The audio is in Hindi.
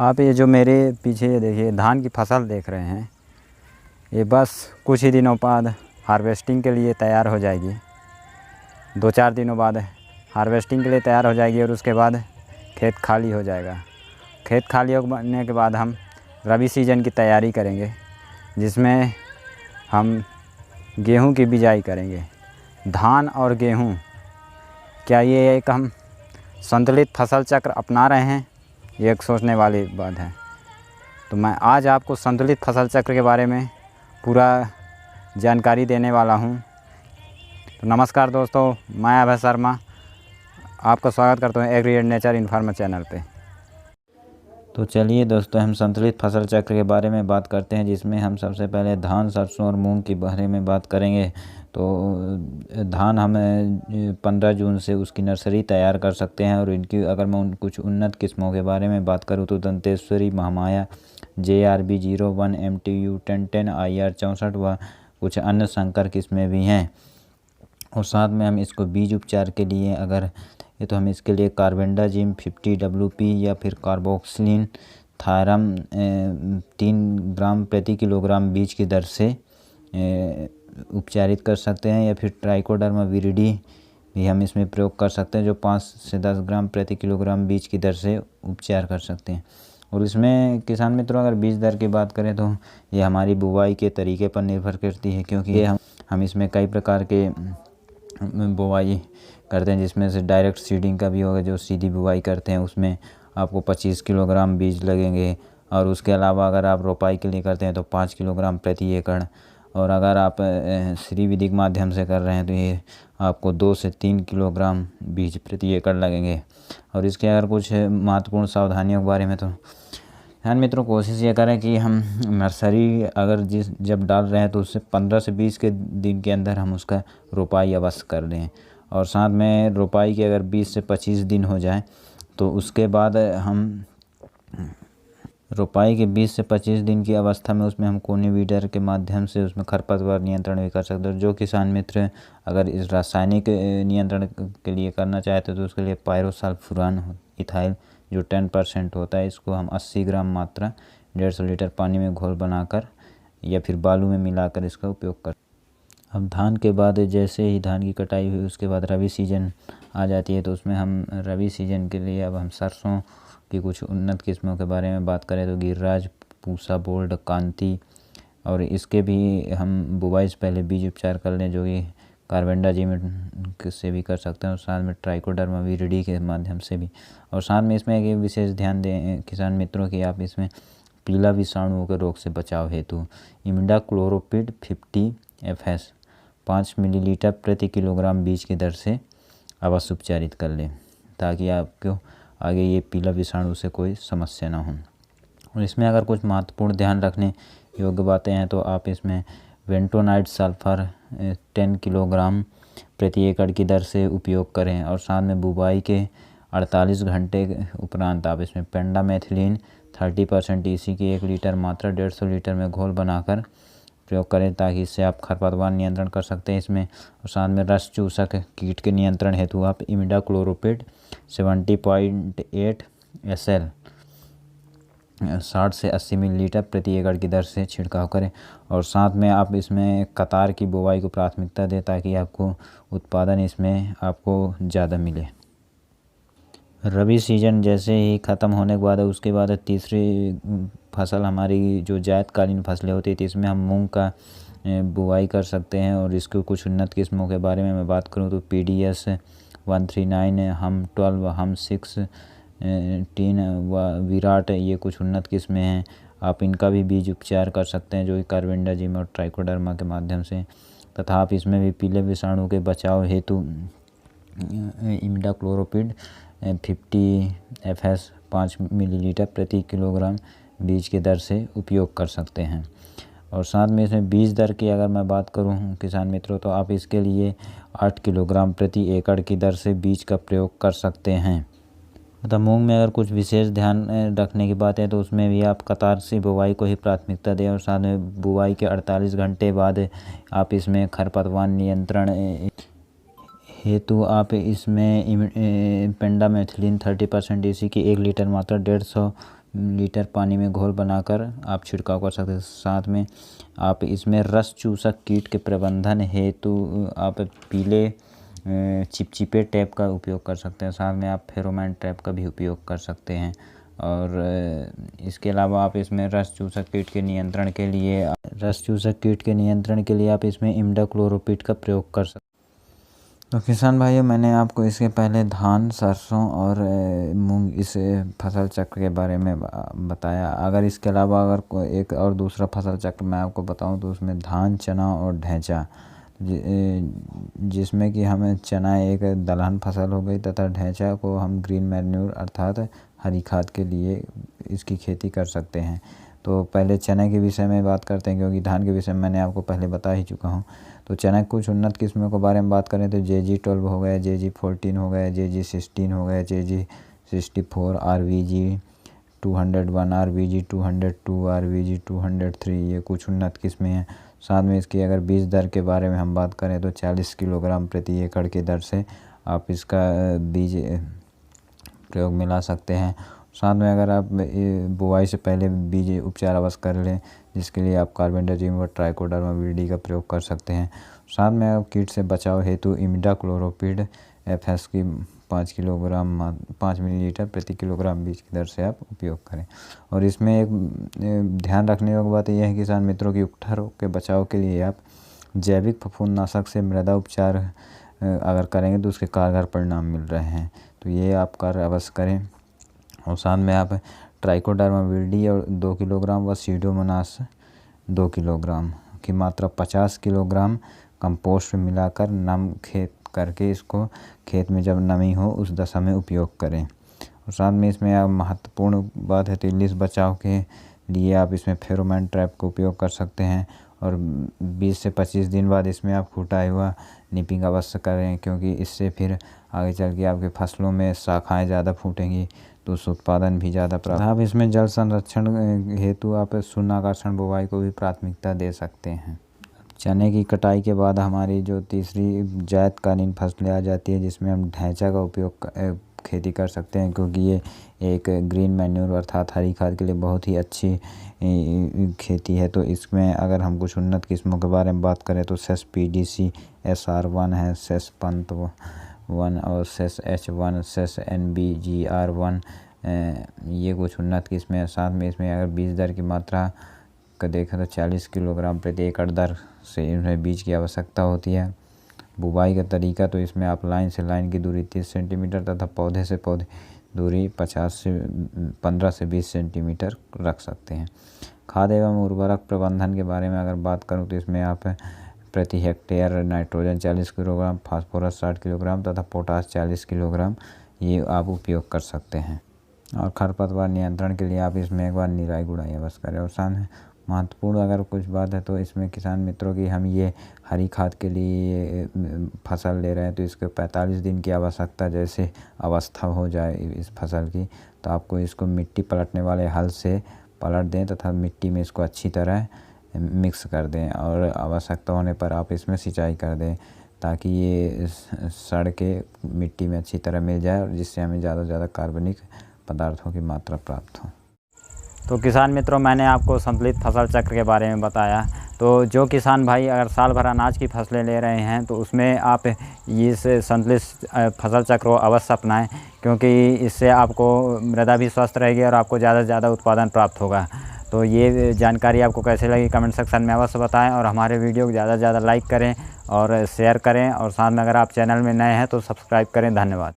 आप ये जो मेरे पीछे ये देखिए धान की फसल देख रहे हैं, ये बस कुछ ही दिनों बाद हार्वेस्टिंग के लिए तैयार हो जाएगी। 2-4 दिनों बाद हार्वेस्टिंग के लिए तैयार हो जाएगी और उसके बाद खेत खाली हो जाएगा। खेत खाली होने के बाद हम रबी सीजन की तैयारी करेंगे, जिसमें हम गेहूं की बिजाई करेंगे। धान और गेहूं, क्या ये एक हम संतुलित फसल चक्र अपना रहे हैं? ये एक सोचने वाली बात है। तो मैं आज आपको संतुलित फसल चक्र के बारे में पूरा जानकारी देने वाला हूं। तो नमस्कार दोस्तों, मैं अभय शर्मा आपका स्वागत करता हूं agri and nature informer channel पे। तो चलिए दोस्तों, हम संतुलित फसल चक्र के बारे में बात करते हैं, जिसमें हम सबसे पहले धान, सरसों और मूंग के बारे में बात करेंगे। तो धान हम 15 जून से उसकी नर्सरी तैयार कर सकते हैं। और इनकी अगर मैं कुछ उन्नत किस्मों के बारे में बात करूं तो Danteshwari, Mahamaya, JRB 01, MTU 1010, IR 64 व कुछ अन्य संकर किस्में भी हैं। और साथ में हम इसको बीज उपचार के लिए अगर तो हम इसके लिए कार्बेंडाजिम 50 WP या फिर कार्बोक्सिलिन थायरम 3 ग्राम प्रति किलोग्राम बीज की दर से उपचारित कर सकते हैं, या फिर ट्राइकोडर्मा विरिडी भी हम इसमें प्रयोग कर सकते हैं, जो 5 से 10 ग्राम प्रति किलोग्राम बीज की दर से उपचार कर सकते हैं। और इसमें किसान मित्रों, अगर बीज दर की बात करें तो ये हमारी बुवाई के तरीके पर निर्भर करती है, क्योंकि हम इसमें कई प्रकार के बुवाई करते हैं, जिसमें से डायरेक्ट सीडिंग का भी होगा। जो सीधी बुवाई करते हैं उसमें आपको 25 किलोग्राम बीज लगेंगे, और उसके अलावा अगर आप रोपाई के लिए करते हैं तो 5 किलोग्राम प्रति एकड़। और अगर आप श्री विधिक माध्यम से कर रहे हैं तो ये आपको 2 से 3 किलोग्राम बीज प्रति एकड़ लगेंगे। और इसके अगर कुछ महत्वपूर्ण सावधानियों के बारे में, तो ध्यान मित्रों, कोशिश ये करें कि हम नर्सरी अगर जब डाल रहे हैं तो उससे 15 से 20 के दिन के अंदर हम उसका रोपाई अवश्य कर दें। और साथ में रोपाई के अगर 20 से 25 दिन हो जाए तो उसके बाद हम रोपाई के 20 से 25 दिन की अवस्था में उसमें हम कोनीवीडर के माध्यम से उसमें खरपतवार नियंत्रण भी कर सकते हैं। जो किसान मित्र अगर इस रासायनिक नियंत्रण के लिए करना चाहते हैं तो उसके लिए पायरोसल्फुरान इथाइल जो 10% होता है, इसको हम 80 ग्राम मात्रा 150 लीटर पानी में घोल बनाकर या फिर बालू में मिलाकर इसका उपयोग कर। अब धान के बाद जैसे ही धान की कटाई हुई उसके बाद रबी सीजन आ जाती है, तो उसमें हम रबी सीजन के लिए अब हम सरसों की कुछ उन्नत किस्मों के बारे में बात करें तो गिरिराज, पूसा, बोल्ड, कांति, और इसके भी हम बुवाई से पहले बीज उपचार कर लें, जो कि कार्बेंडाजिम से भी कर सकते हैं, और साथ में ट्राइकोडर्मा विरिडी के माध्यम से भी। और साथ में इसमें एक विशेष ध्यान दें किसान मित्रों की, आप इसमें पीला विषाणुओं के रोग से बचाव हेतु इमिडाक्लोप्रिड 50 FS 5 मिलीलीटर प्रति किलोग्राम बीज की दर से अवश्य उपचारित कर लें, ताकि आपको आगे ये पीला विषाणु से कोई समस्या ना हो। और इसमें अगर कुछ महत्वपूर्ण ध्यान रखने योग्य बातें हैं तो आप इसमें वेंटोनाइट सल्फर 10 किलोग्राम प्रति एकड़ की दर से उपयोग करें। और साथ में बुवाई के 48 घंटे उपरांत आप इसमें पेंडामेथिलीन 30% EC की 1 लीटर मात्रा 150 लीटर में घोल बनाकर प्रयोग करें, ताकि इससे आप खरपतवार नियंत्रण कर सकते हैं इसमें। और साथ में रस चूसक कीट के नियंत्रण हेतु आप इमिडाक्लोप्रिड 70.8 SL 60 से 80 मिलीलीटर प्रति एकड़ की दर से छिड़काव करें। और साथ में आप इसमें कतार की बुवाई को प्राथमिकता दें, ताकि आपको उत्पादन इसमें आपको ज़्यादा मिले। रबी सीजन जैसे ही ख़त्म होने के बाद उसके बाद तीसरी फसल हमारी जो जायदकालीन फसलें होती है, तो इसमें हम मूंग का बुवाई कर सकते हैं। और इसके कुछ उन्नत किस्मों के बारे में मैं बात करूं तो PDS 139, हम 12, हम 16 व विराट, ये कुछ उन्नत किस्में हैं। आप इनका भी बीज उपचार कर सकते हैं, जो कि कार्बेंडाजिम और ट्राइकोडर्मा के माध्यम से। तथा आप इसमें भी पीले विषाणु के बचाव हेतु इमिडाक्लोप्रिड 50 FS 5 मिलीलीटर प्रति किलोग्राम बीज की दर से उपयोग कर सकते हैं। और साथ में इसमें बीज दर की अगर मैं बात करूं किसान मित्रों, तो आप इसके लिए 8 किलोग्राम प्रति एकड़ की दर से बीज का प्रयोग कर सकते हैं। मतलब मूंग में अगर कुछ विशेष ध्यान रखने की बात है तो उसमें भी आप कतार से बुवाई को ही प्राथमिकता दें। और साथ में बुवाई के 48 घंटे बाद आप इसमें खरपतवार नियंत्रण हेतु आप इसमें पेंडामेथिलीन 30% EC की 1 लीटर मात्रा 150 लीटर पानी में घोल बनाकर आप छिड़काव कर सकते हैं। साथ में आप इसमें रस चूसक कीट के प्रबंधन हेतु आप पीले चिपचिपे टैप का उपयोग कर सकते हैं। साथ में आप फेरोमोन ट्रैप का भी उपयोग कर सकते हैं। और इसके अलावा आप इसमें रस चूसक कीट के नियंत्रण के लिए आप इसमें इमिडाक्लोप्रिड का प्रयोग कर सकते हैं। तो किसान भाइयों, मैंने आपको इसके पहले धान, सरसों और मूंग इस फसल चक्र के बारे में बताया। अगर इसके अलावा अगर एक और दूसरा फसल चक्र मैं आपको बताऊं तो उसमें धान, चना और ढैंचा, जिसमें कि हमें चना एक दलहन फसल हो गई तथा ढैंचा को हम ग्रीन मैन्योर अर्थात हरी खाद के लिए इसकी खेती कर सकते हैं। तो पहले चने के विषय में बात करते हैं, क्योंकि धान के विषय में मैंने आपको पहले बता ही चुका हूँ। तो चना की कुछ उन्नत किस्मों के बारे में बात करें तो JG12 हो गया, JG14 हो गया, JG16 हो गया, JG64, RVG 201, RVG 202, RVG 203, ये कुछ उन्नत किस्में हैं। साथ में इसकी अगर बीज दर के बारे में हम बात करें तो 40 किलोग्राम प्रति एकड़ की दर से आप इसका बीज प्रयोग में ला सकते हैं। साथ में अगर आप बुआई से पहले बीज उपचार अवश्य कर लें, जिसके लिए आप कार्बेंडाजिम व ट्राइकोडर्मा विरिडी का प्रयोग कर सकते हैं। साथ में आप कीट से बचाव हेतु इमिडाक्लोप्रिड FS की 5 मिलीलीटर प्रति किलोग्राम बीज की दर से आप उपयोग करें। और इसमें एक ध्यान रखने योग्य बात यह है किसान मित्रों की उकठा रोग के बचाव के लिए आप जैविक फफूंदनाशक से मृदा उपचार अगर करेंगे तो उसके कारगर परिणाम मिल रहे हैं। तो ये आप कार्य अवश्य करें। और साथ में आप ट्राइकोडर्मा विरिडी और 2 किलोग्राम व सीडोमोनास 2 किलोग्राम की मात्रा 50 किलोग्राम कंपोस्ट में मिलाकर नम खेत करके इसको खेत में जब नमी हो उस दशा में उपयोग करें। और साथ में इसमें आप महत्वपूर्ण बात है तिल्ली से बचाव के लिए आप इसमें फेरोमोन ट्रैप का उपयोग कर सकते हैं। और 20 से 25 दिन बाद इसमें आप फूटा हुआ निपिंग अवश्य करें, क्योंकि इससे फिर आगे चल के आपके फसलों में शाखाएँ ज़्यादा फूटेंगी तो उस उत्पादन भी ज़्यादा प्राप्त। आप इसमें जल संरक्षण हेतु आप शून्याकर्षण बुवाई को भी प्राथमिकता दे सकते हैं। चने की कटाई के बाद हमारी जो तीसरी जायदकालीन फसलें आ जाती है, जिसमें हम ढैंचा का उपयोग खेती कर सकते हैं, क्योंकि ये एक ग्रीन मैन्योर अर्थात हरी खाद के लिए बहुत ही अच्छी खेती है। तो इसमें अगर हम कुछ उन्नत किस्मों के बारे में बात करें तो सेस PDC SR1 है, सेस पंत 1 और सेस H1, सेस NBGR1, ये कुछ उन्नत किस्में हैं। साथ में इसमें अगर बीज दर की मात्रा का देखें तो 40 किलोग्राम प्रति एकड़ दर से इनमें बीज की आवश्यकता होती है। बुवाई का तरीका तो इसमें आप लाइन से लाइन की दूरी 30 सेंटीमीटर तथा पौधे से पौधे दूरी 15 से 20 सेंटीमीटर रख सकते हैं। खाद एवं उर्वरक प्रबंधन के बारे में अगर बात करूँ तो इसमें आप प्रति hectare nitrogen 40 kilogram, phosphorus 60 kilogram तथा पोटास 40 किलोग्राम ये आप उपयोग कर सकते हैं। और खरपतवार नियंत्रण के लिए आप इसमें एक बार निराई गुड़ाई अवश्य करें। और साथ में महत्वपूर्ण अगर कुछ बात है तो इसमें किसान मित्रों की हम ये हरी खाद के लिए फसल ले रहे हैं तो इसके 45 दिन की आवश्यकता जैसे अवस्था हो जाए इस फसल की, तो आपको इसको मिट्टी पलटने वाले हल से पलट दें तथा मिट्टी में इसको अच्छी तरह मिक्स कर दें और आवश्यकता होने पर आप इसमें सिंचाई कर दें, ताकि ये सड़ के मिट्टी में अच्छी तरह मिल जाए और जिससे हमें ज़्यादा से ज़्यादा कार्बनिक पदार्थों की मात्रा प्राप्त हो। तो किसान मित्रों, मैंने आपको संतुलित फसल चक्र के बारे में बताया। तो जो किसान भाई अगर साल भर अनाज की फसलें ले रहे हैं तो उसमें आप इस संतुलित फसल चक्र को अवश्य अपनाएं, क्योंकि इससे आपको मृदा भी स्वस्थ रहेगी और आपको ज़्यादा से ज़्यादा उत्पादन प्राप्त होगा। तो ये जानकारी आपको कैसे लगी कमेंट सेक्शन में अवश्य बताएं और हमारे वीडियो को ज़्यादा से ज़्यादा लाइक करें और शेयर करें। और साथ में अगर आप चैनल में नए हैं तो सब्सक्राइब करें। धन्यवाद।